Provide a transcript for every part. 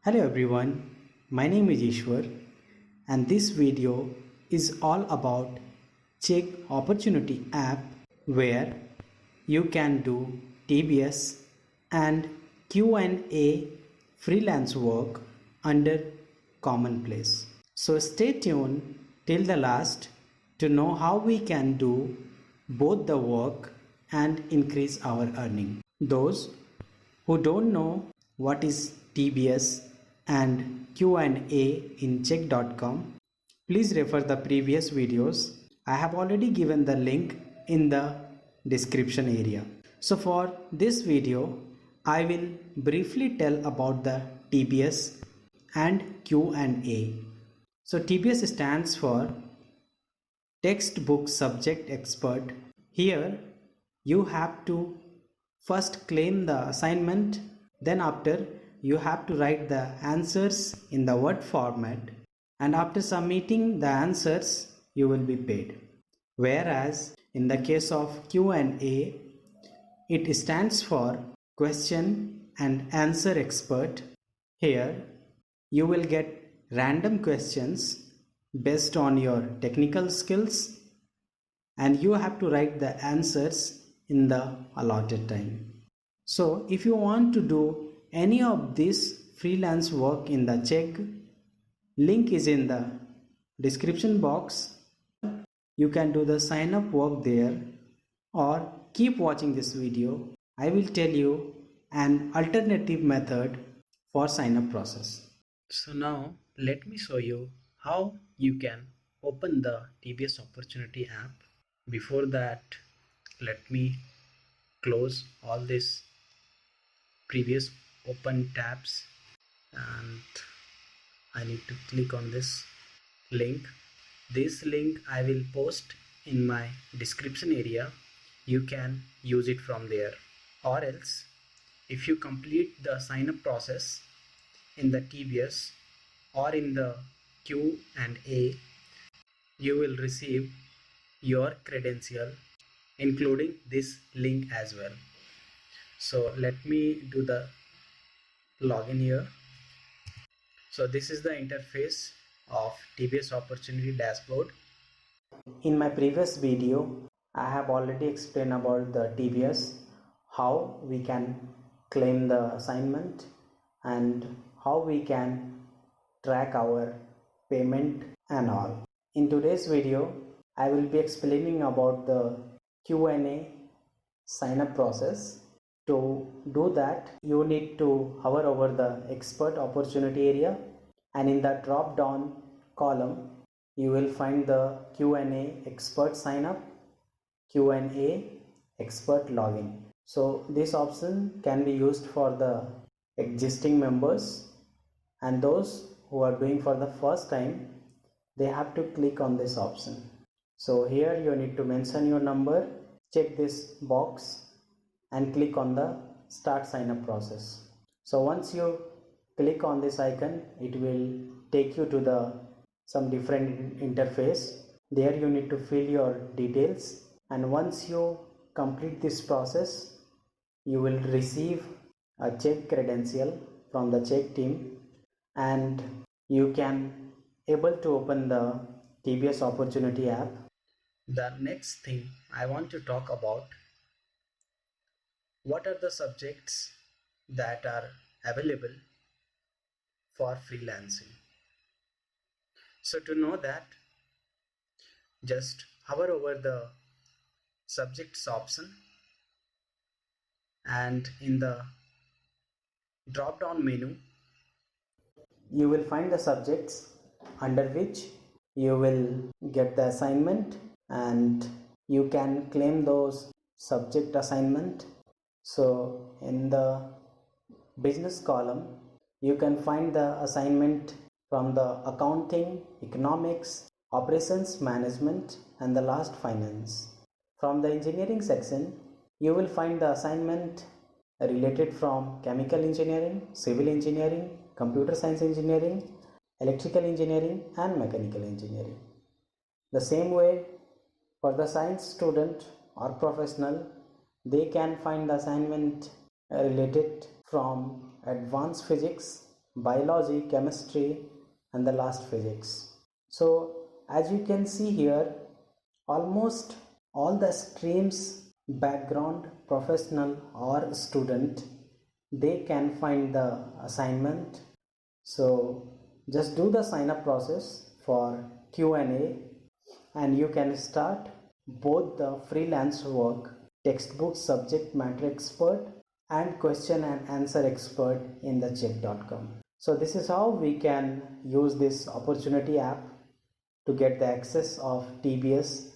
Hello everyone, my name is Ishwar and this video is all about Check Opportunity app where you can do TBS and Q&A freelance work under Commonplace. So stay tuned till the last to know how we can do both the work and increase our earning. Those who don't know what is TBS and Q&A in check.com, please refer the previous videos. I have already given the link in the description area. So for this video, I will briefly tell about the TBS and Q&A. So TBS stands for Textbook Subject Expert. Here you have to first claim the assignment, then after you have to write the answers in the Word format, and after submitting the answers you will be paid. Whereas in the case of Q&A, it stands for Question and Answer Expert. Here you will get random questions based on your technical skills and you have to write the answers in the allotted time. So if you want to do any of this freelance work in the check, link is in the description box. You can do the sign up work there or keep watching this video. I will tell you an alternative method for sign up process. So now let me show you how you can open the TBS Opportunity app. Before that, let me close all these previous open tabs and I need to click on this link. This link I will post in my description area. You can use it from there, or else if you complete the sign up process in the TBS or in the Q&A, you will receive your credential including this link as well. So let me do the login here. So this is the interface of TBS Opportunity dashboard. In my previous video, I have already explained about the TBS, how we can claim the assignment and how we can track our payment and all. In today's video, I will be explaining about the Q&A sign up process. To do that, you need to hover over the expert opportunity area and in the drop down column you will find the Q&A expert sign up, Q&A expert login. So this option can be used for the existing members, and those who are doing for the first time, they have to click on this option. So here you need to mention your number, check this box and click on the start sign up process. So once you click on this icon, it will take you to the some different interface. There you need to fill your details, and once you complete this process, you will receive a check credential from the check team and you can able to open the TBS Opportunity app. The next thing I want to talk about, what are the subjects that are available for freelancing. So to know that, just hover over the subjects option and in the drop down menu you will find the subjects under which you will get the assignment and you can claim those subject assignment. So in the business column you can find the assignment from the accounting, economics, operations management and the last finance. From the engineering section you will find the assignment related from chemical engineering, civil engineering, computer science engineering, electrical engineering and mechanical engineering. The same way for the science student or professional, they can find the assignment related from advanced physics, biology, chemistry, and the last physics. So as you can see here, almost all the streams background, professional or student, they can find the assignment. So just do the sign up process for Q&A and you can start both the freelance work, textbook subject matter expert and question and answer expert in the check.com. So this is how we can use this opportunity app to get the access of TBS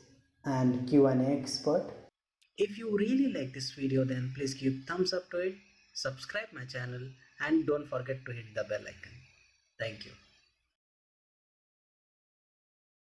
and Q&A expert. If you really like this video, then please give thumbs up to it, subscribe my channel and don't forget to hit the bell icon. Thank you.